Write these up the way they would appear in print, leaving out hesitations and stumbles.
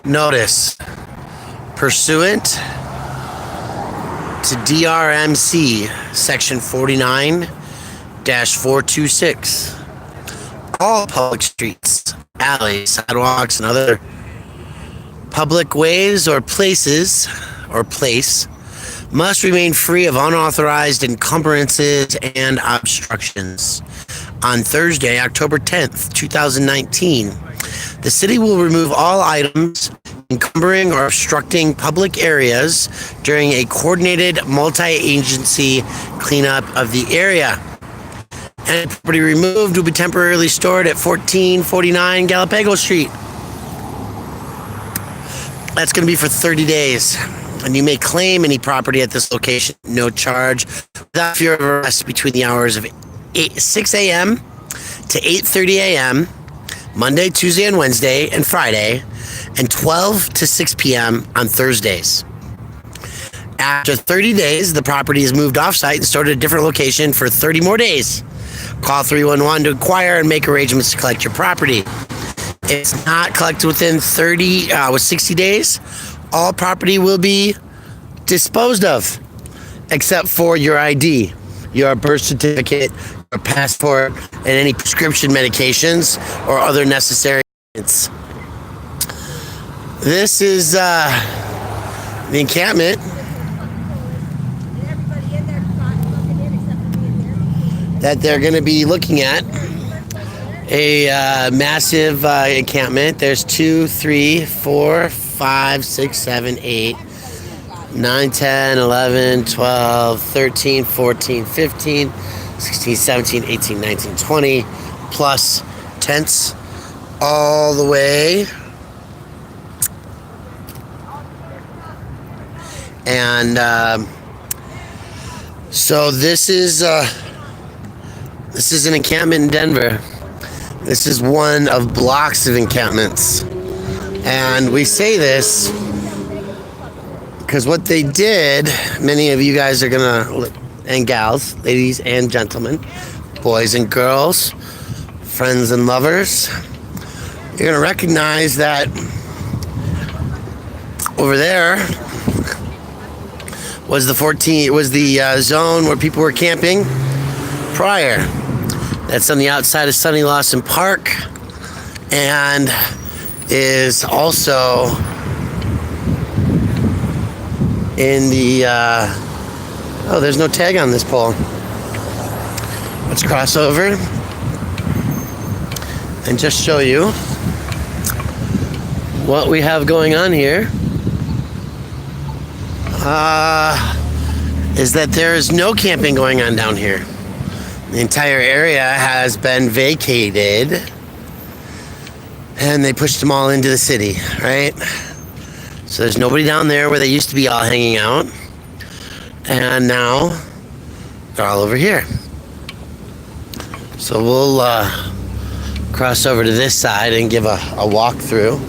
Notice, pursuant to DRMC Section 49-426, all public streets, alleys, sidewalks, and other public ways or places or place must remain free of unauthorized encumbrances and obstructions. On Thursday, October 10th, 2019, the city will remove all items encumbering or obstructing public areas during a coordinated multi-agency cleanup of the area. Any property removed will be temporarily stored at 1449 Galapagos Street. That's going to be for 30 days. And you may claim any property at this location, no charge, without fear of arrest between the hours of 6 a.m. to 8:30 a.m., Monday, Tuesday, and Wednesday, and Friday, and 12 to 6 p.m. on Thursdays. After 30 days, the property is moved off-site and stored at a different location for 30 more days. Call 311 to inquire and make arrangements to collect your property. If it's not collected within 60 days, all property will be disposed of, except for your ID, your birth certificate, your passport, and any prescription medications or other necessary documents. This is the encampment that they're going to be looking at. A massive encampment. There's 2, 3, 4, 5, 6, 7, 8, 9, 10, 11, 12, 13, 14, 15, 16, 17, 18, 19, 20, plus tents all the way. And so this is an encampment in Denver. This is one of blocks of encampments. And we say this because what they did, many of you guys are gonna, and gals, ladies and gentlemen, boys and girls, friends and lovers, you're gonna recognize that over there was the zone where people were camping prior. That's on the outside of Sunny Lawson Park, and is also in the there's no tag on this pole. Let's cross over and just show you what we have going on here. Is that there is no camping going on down here. The entire area has been vacated, and they pushed them all into the city, right? So there's nobody down there where they used to be all hanging out, and now they're all over here. So we'll cross over to this side and give a walk through.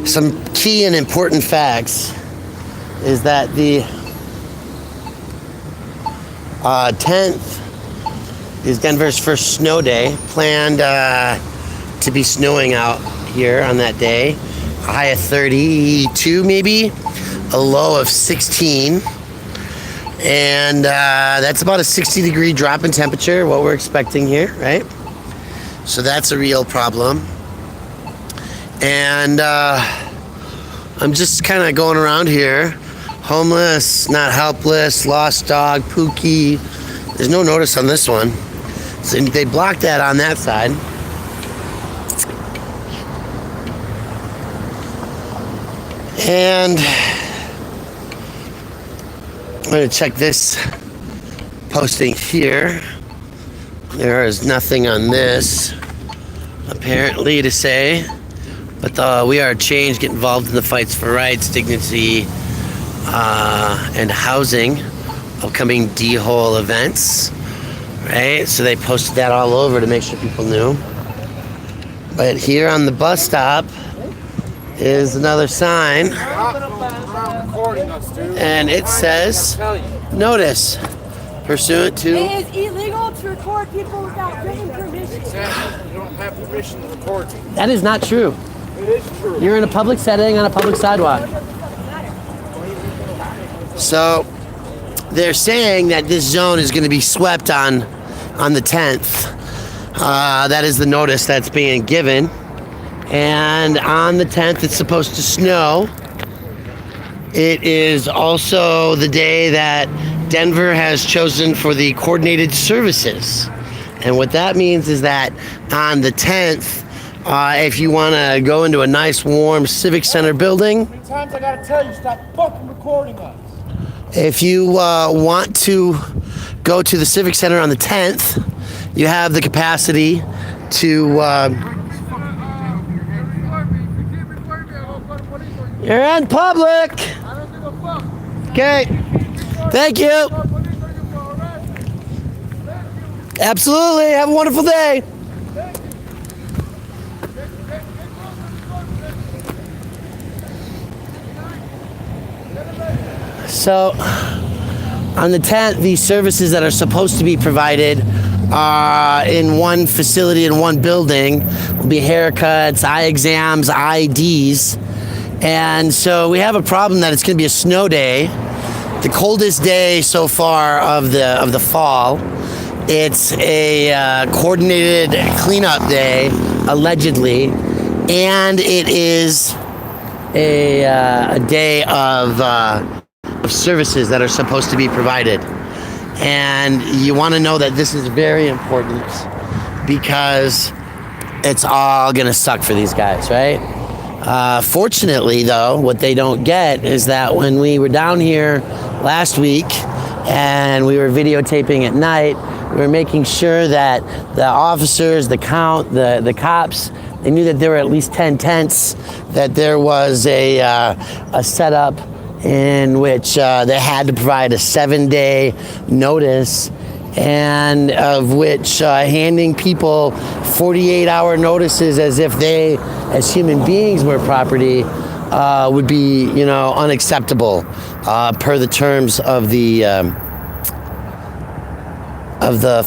Some key and important facts is that the 10th is Denver's first snow day. Planned to be snowing out here on that day. A high of 32 maybe, a low of 16. And that's about a 60-degree drop in temperature, what we're expecting here, right? So that's a real problem. And I'm just kind of going around here. Homeless, not helpless, lost dog, Pookie. There's no notice on this one. So they blocked that on that side. And I'm going to check this posting here. There is nothing on this, apparently, to say. But we are change, get involved in the fights for rights, dignity, and housing, upcoming D-hole events, right? So they posted that all over to make sure people knew. But here on the bus stop is another sign, and it says, notice, pursuant to illegal to record people without written permission. You don't have permission to record. That is not true. It is true. You're in a public setting on a public sidewalk. So they're saying that this zone is going to be swept on the 10th. That is the notice that's being given. And on the 10th, it's supposed to snow. It is also the day that Denver has chosen for the coordinated services. And what that means is that on the 10th, if you want to go into a nice, warm Civic Center building, How many times I gotta tell you, stop fucking recording us? if you want to go to the Civic Center on the 10th, you have the capacity to... You're in public! Okay. Thank you. Absolutely. Have a wonderful day. So, on the 10th, these services that are supposed to be provided in one facility, in one building, will be haircuts, eye exams, IDs. And so we have a problem that it's going to be a snow day, the coldest day so far of the fall. It's a coordinated cleanup day, allegedly, and it is a day of services that are supposed to be provided. And you want to know that this is very important because it's all going to suck for these guys, right? Fortunately, though, what they don't get is that when we were down here last week and we were videotaping at night, we were making sure that the officers, the cops, they knew that there were at least 10 tents, that there was a setup in which they had to provide a 7-day notice, and of which handing people 48-hour notices as if they, as human beings, were property would be, unacceptable per the terms of the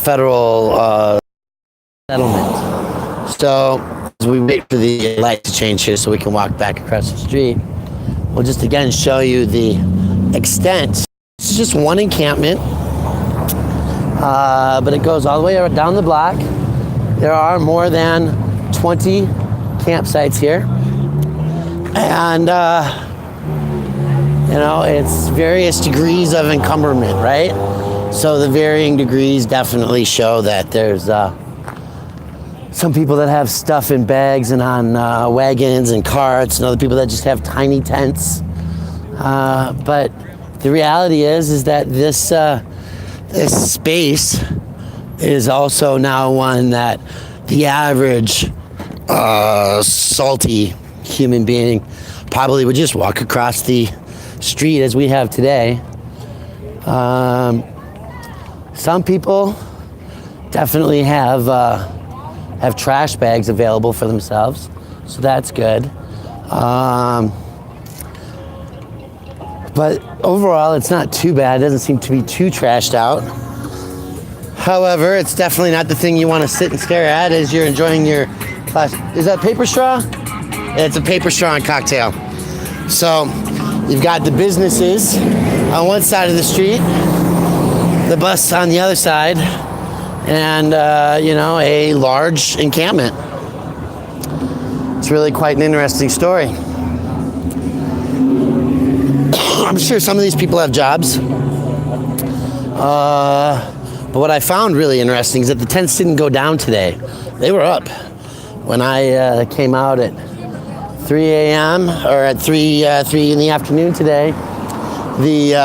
federal settlement. So as we wait for the light to change here so we can walk back across the street, we'll just again show you the extent. It's just one encampment. But it goes all the way down the block. There are more than 20 campsites here. And, it's various degrees of encumberment, right? So the varying degrees definitely show that there's some people that have stuff in bags and on wagons and carts, and other people that just have tiny tents. But the reality is that this space is also now one that the average salty human being probably would just walk across the street as we have today. Some people definitely have trash bags available for themselves, so that's good. But overall, it's not too bad. It doesn't seem to be too trashed out. However, it's definitely not the thing you want to sit and stare at as you're enjoying your class. Is that paper straw? It's a paper straw and cocktail. So you've got the businesses on one side of the street, the bus on the other side, and a large encampment. It's really quite an interesting story. I'm sure some of these people have jobs. But what I found really interesting is that the tents didn't go down today. They were up. When I came out at 3 a.m. or at 3 in the afternoon today, the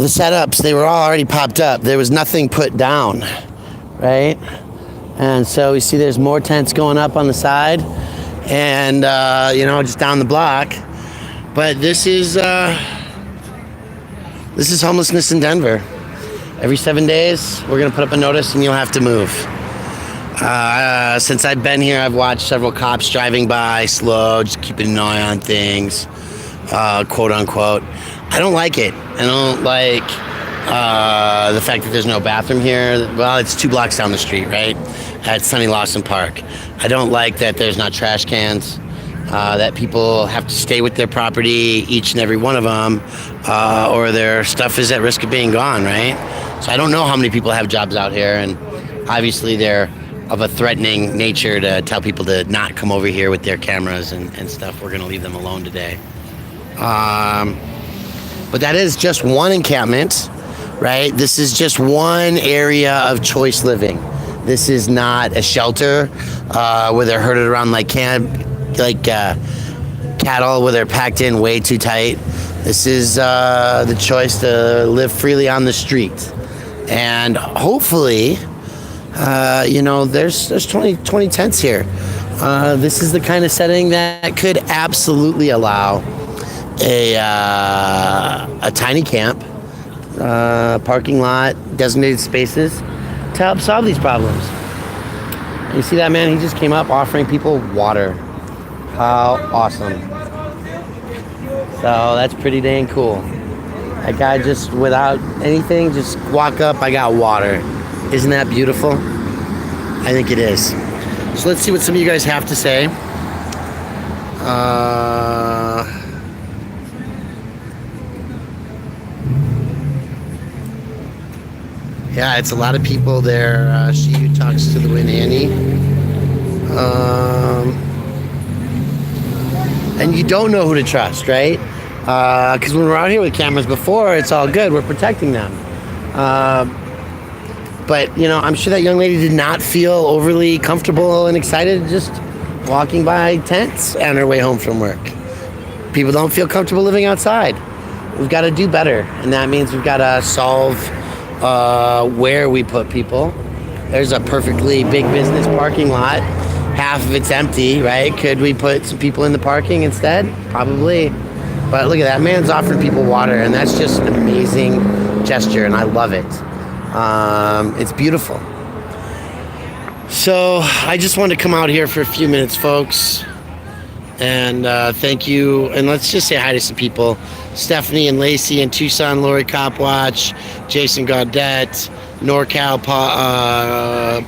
setups, they were all already popped up. There was nothing put down, right? And so we see there's more tents going up on the side and, just down the block. But this is homelessness in Denver. Every 7 days, we're going to put up a notice and you'll have to move. Since I've been here, I've watched several cops driving by slow, just keeping an eye on things, quote unquote. I don't like it. I don't like The fact that there's no bathroom here, well, it's 2 blocks down the street, right? At Sunny Lawson Park. I don't like that there's not trash cans, that people have to stay with their property, each and every one of them, or their stuff is at risk of being gone, right? So I don't know how many people have jobs out here, and obviously they're of a threatening nature to tell people to not come over here with their cameras and stuff. We're going to leave them alone today. But that is just one encampment, right? This is just one area of choice living. This is not a shelter where they're herded around like cattle, where they're packed in way too tight. This is the choice to live freely on the street. And hopefully, there's 20 tents here. This is the kind of setting that could absolutely allow a tiny camp, parking lot, designated spaces to help solve these problems. You see that man? He just came up offering people water. How awesome. So that's pretty dang cool. That guy just, without anything, just walk up, I got water. Isn't that beautiful? I think it is. So let's see what some of you guys have to say. Yeah, it's a lot of people there. She who talks to the wind, Annie. And you don't know who to trust, right? Because when we're out here with cameras before, it's all good. We're protecting them. But, I'm sure that young lady did not feel overly comfortable and excited just walking by tents on her way home from work. People don't feel comfortable living outside. We've got to do better. And that means we've got to solve where we put people. There's a perfectly big business parking lot. Half of it's empty, right? Could we put some people in the parking instead? Probably. But look at that. Man's offering people water, and that's just an amazing gesture, and I love it. It's beautiful. So I just wanted to come out here for a few minutes, folks. And thank you. And let's just say hi to some people. Stephanie and Lacey in Tucson, Lori Copwatch, Jason Gaudette, NorCal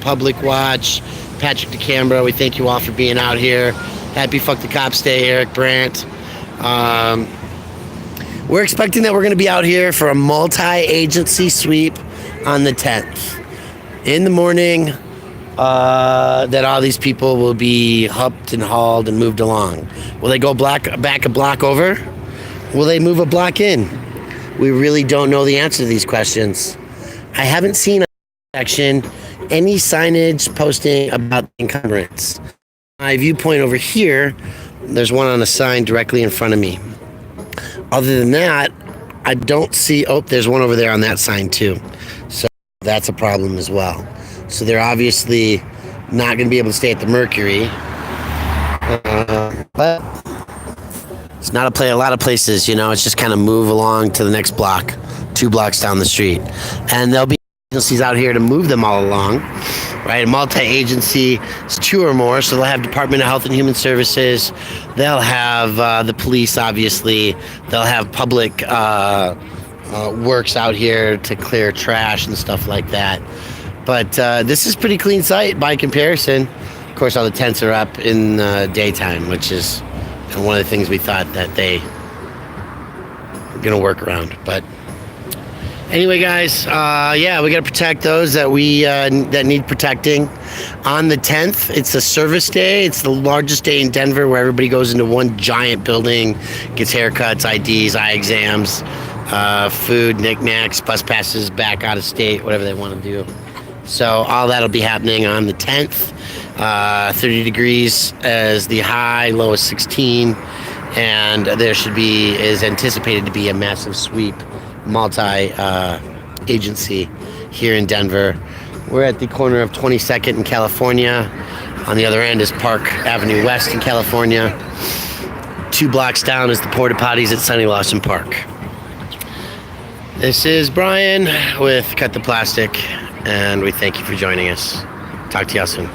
Public Watch, Patrick DeCambra. We thank you all for being out here. Happy Fuck the Cops Day, Eric Brandt. We're expecting that we're going to be out here for a multi-agency sweep on the 10th. In the morning, that all these people will be hupped and hauled and moved along. Will they go back a block over? Will they move a block in? We really don't know the answer to these questions. I haven't seen section any signage posting about the encumbrance. My viewpoint over here, there's one on a sign directly in front of me. Other than that, I don't see, there's one over there on that sign too. So that's a problem as well. So they're obviously not going to be able to stay at the Mercury. But it's not a lot of places, it's just kind of move along to the next block, 2 blocks down the street. And there'll be agencies out here to move them all along, right? A multi-agency is 2 or more, so they'll have Department of Health and Human Services. They'll have the police, obviously. They'll have public works out here to clear trash and stuff like that. But this is pretty clean site by comparison. Of course, all the tents are up in the daytime, which is one of the things we thought that they were going to work around. But anyway, guys, we got to protect those that that need protecting. On the 10th, it's a service day. It's the largest day in Denver where everybody goes into one giant building, gets haircuts, IDs, eye exams, food, knickknacks, bus passes back out of state, whatever they want to do. So all that'll be happening on the 10th. 30 degrees as the high, low is 16. And there is anticipated to be a massive sweep, multi-agency here in Denver. We're at the corner of 22nd and California. On the other end is Park Avenue West in California. 2 blocks down is the porta potties at Sunny Lawson Park. This is Brian with Cut the Plastic, and we thank you for joining us. Talk to y'all soon.